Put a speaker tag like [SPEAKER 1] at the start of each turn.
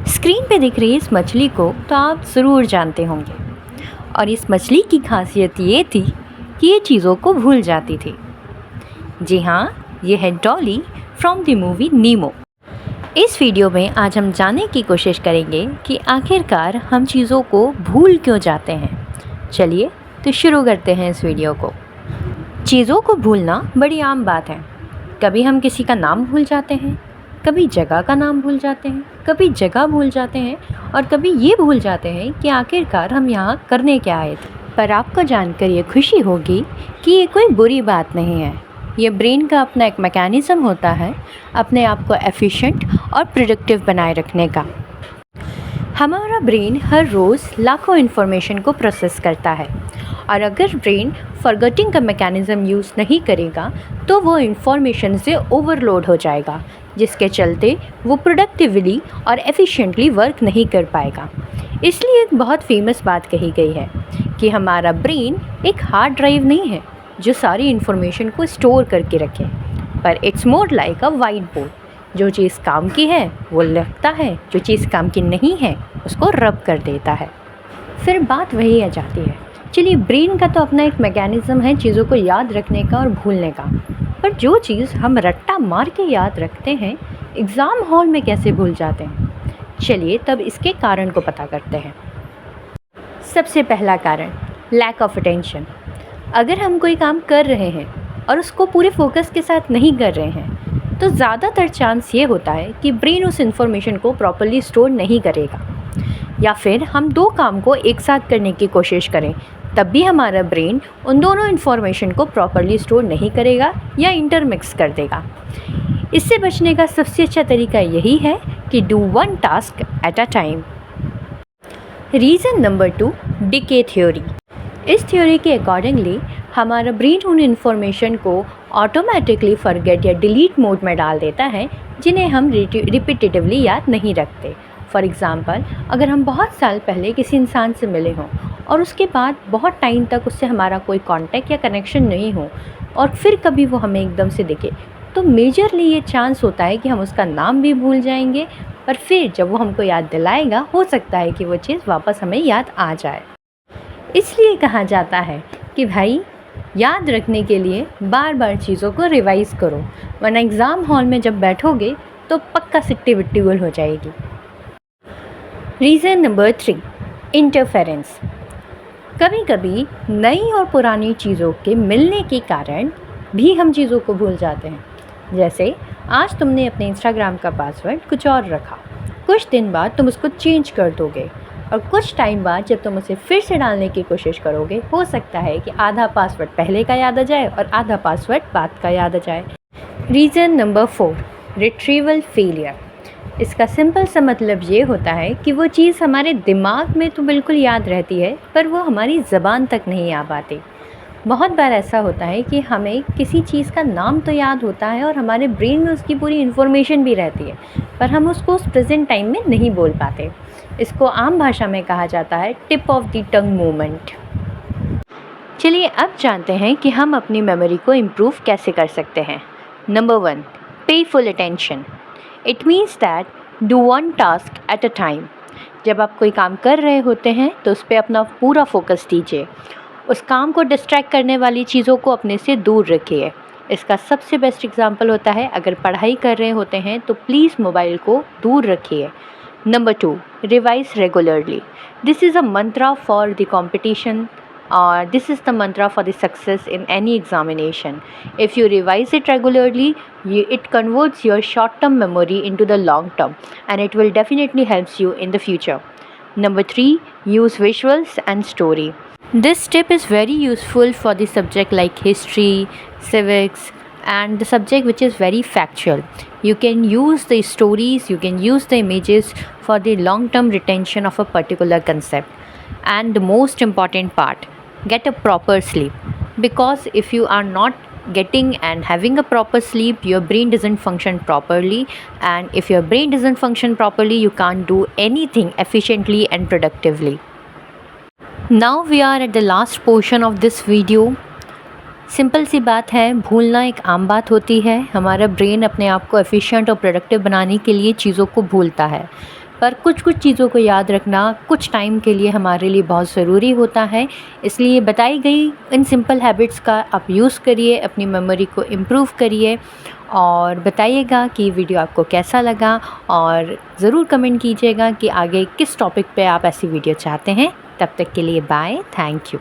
[SPEAKER 1] Screen पे दिख रही इस मछली को तो आप ज़रूर जानते होंगे और इस मछली की खासियत ये थी कि ये चीज़ों को भूल जाती थी। जी हाँ, ये है डॉली फ्रॉम द मूवी नीमो। इस वीडियो में आज हम जानने की कोशिश करेंगे कि आखिरकार हम चीज़ों को भूल क्यों जाते हैं। चलिए तो शुरू करते हैं इस वीडियो को। चीज़ों को भूलना बड़ी आम बात है। कभी हम किसी का नाम भूल जाते हैं, कभी जगह का नाम भूल जाते हैं, कभी जगह भूल जाते हैं और कभी ये भूल जाते हैं कि आखिरकार हम यहाँ करने क्या आए थे। पर आपको जानकर ये खुशी होगी कि ये कोई बुरी बात नहीं है। ये ब्रेन का अपना एक मैकेनिज़्म होता है अपने आप को एफिशिएंट और प्रोडक्टिव बनाए रखने का। हमारा ब्रेन हर रोज़ लाखों इन्फॉर्मेशन को प्रोसेस करता है और अगर ब्रेन फॉरगेटिंग का मैकेनिज़्म यूज़ नहीं करेगा तो वो इन्फॉर्मेशन से ओवरलोड हो जाएगा, जिसके चलते वो प्रोडक्टिवली और एफिशिएंटली वर्क नहीं कर पाएगा। इसलिए एक बहुत फेमस बात कही गई है कि हमारा ब्रेन एक हार्ड ड्राइव नहीं है जो सारी इन्फॉर्मेशन को स्टोर करके रखे, पर it's more like a white board. जो चीज़ काम की है वो लिखता है, जो चीज़ काम की नहीं है उसको रब कर देता है। फिर बात वही आ जाती है, चलिए ब्रेन का तो अपना एक मैकेनिज़्म है चीज़ों को याद रखने का और भूलने का, पर जो चीज़ हम रट्टा मार के याद रखते हैं एग्ज़ाम हॉल में कैसे भूल जाते हैं। चलिए तब इसके कारण को पता करते हैं। सबसे पहला कारण, लैक ऑफ अटेंशन। अगर हम कोई काम कर रहे हैं और उसको पूरे फोकस के साथ नहीं कर रहे हैं तो ज़्यादातर चांस ये होता है कि ब्रेन उस इन्फॉर्मेशन को प्रॉपर्ली स्टोर नहीं करेगा, या फिर हम दो काम को एक साथ करने की कोशिश करें तब भी हमारा ब्रेन उन दोनों इन्फॉर्मेशन को प्रॉपर्ली स्टोर नहीं करेगा या इंटरमिक्स कर देगा। इससे बचने का सबसे अच्छा तरीका यही है कि do one task at a time. Reason number 2, decay theory. इस थ्योरी के अकॉर्डिंगली हमारा ब्रेन उन इन्फॉर्मेशन को ऑटोमेटिकली फॉरगेट या डिलीट मोड में डाल देता है जिन्हें हम रिपीटेटिवली याद नहीं रखते। फॉर एग्ज़ाम्पल, अगर हम बहुत साल पहले किसी इंसान से मिले हों और उसके बाद बहुत टाइम तक उससे हमारा कोई कांटेक्ट या कनेक्शन नहीं हो और फिर कभी वो हमें एकदम से दिखे तो मेजरली ये चांस होता है कि हम उसका नाम भी भूल जाएंगे, पर फिर जब वो हमको याद दिलाएगा हो सकता है कि वो चीज़ वापस हमें याद आ जाए। इसलिए कहा जाता है कि भाई याद रखने के लिए बार बार चीज़ों को रिवाइज़ करो, वरना एग्ज़ाम हॉल में जब बैठोगे तो पक्का सिट्टी बिट्टी गुल हो जाएगी। Reason number 3, interference. कभी कभी नई और पुरानी चीज़ों के मिलने के कारण भी हम चीज़ों को भूल जाते हैं। जैसे आज तुमने अपने इंस्टाग्राम का पासवर्ड कुछ और रखा, कुछ दिन बाद तुम उसको चेंज कर दोगे और कुछ टाइम बाद जब तुम उसे फिर से डालने की कोशिश करोगे हो सकता है कि आधा पासवर्ड पहले का याद आ जाए और आधा पासवर्ड बाद का याद आ जाए। Reason number 4, retrieval failure. इसका सिंपल सा मतलब ये होता है कि वो चीज़ हमारे दिमाग में तो बिल्कुल याद रहती है पर वो हमारी ज़बान तक नहीं आ पाती। बहुत बार ऐसा होता है कि हमें किसी चीज़ का नाम तो याद होता है और हमारे ब्रेन में उसकी पूरी इन्फॉर्मेशन भी रहती है, पर हम उसको उस प्रेजेंट टाइम में नहीं बोल पाते। इसको आम भाषा में कहा जाता है tip of the tongue movement. चलिए अब जानते हैं कि हम अपनी मेमोरी को इम्प्रूव कैसे कर सकते हैं। नंबर 1, पे full attention. It means that do one task at a time. जब आप कोई काम कर रहे होते हैं तो उस पर अपना पूरा फोकस दीजिए, उस काम को डिस्ट्रैक्ट करने वाली चीज़ों को अपने से दूर रखिए। इसका सबसे बेस्ट एग्जांपल होता है अगर पढ़ाई कर रहे होते हैं तो प्लीज़ मोबाइल को दूर रखिए। Number 2, revise regularly. This is a Mantra for the competition or this is the mantra for the success in any examination. If you revise it regularly, it converts your short-term memory into the long-term and it will definitely helps you in the future. Number 3, use visuals and story. This tip is very useful for the subject like history, civics and the subject which is very factual. You can use the stories, you can use the images for the long-term retention of a particular concept. And the most important part, get a proper sleep, because if you are not getting and having a proper sleep your brain doesn't function properly, and if your brain doesn't function properly you can't do anything efficiently and productively. Now we are at the last portion of this video. Simple सी बात है, भूलना एक आम बात होती है। हमारा ब्रेन अपने आप को एफिशिएंट और प्रोडक्टिव बनाने के लिए चीज़ों को भूलता है, पर कुछ कुछ चीज़ों को याद रखना कुछ टाइम के लिए हमारे लिए बहुत ज़रूरी होता है। इसलिए बताई गई इन सिंपल हैबिट्स का आप यूज़ करिए, अपनी मेमोरी को इम्प्रूव करिए और बताइएगा कि वीडियो आपको कैसा लगा और ज़रूर कमेंट कीजिएगा कि आगे किस टॉपिक पे आप ऐसी वीडियो चाहते हैं। तब तक के लिए बाय, थैंक यू।